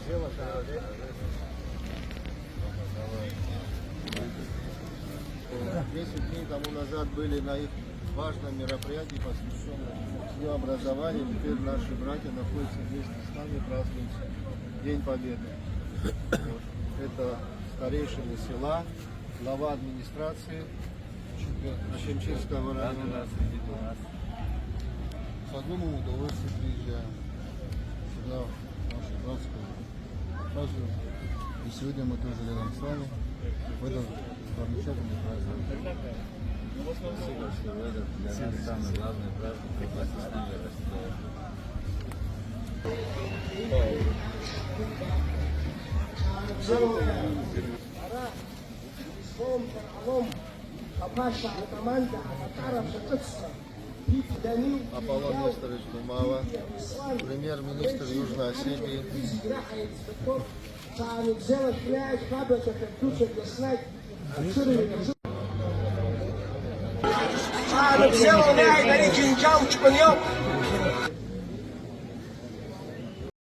10 дней тому назад были на их важном мероприятии, посвященном Дню образования. Теперь наши братья находятся вместе с нами, празднуют День Победы. Вот. Это старейшины села, глава администрации Ачемчирского района. С одним удовольствием приезжаем сюда, в нашу братскую праздник. И сегодня мы тоже рядом с вами в этом замечательный праздник. Спасибо, что в этот для нас самый главный праздник, вместе с нами Аполлон Несторович Думава, премьер-министр Южной Осетии. Взял, дай, кинжал, чпанёк.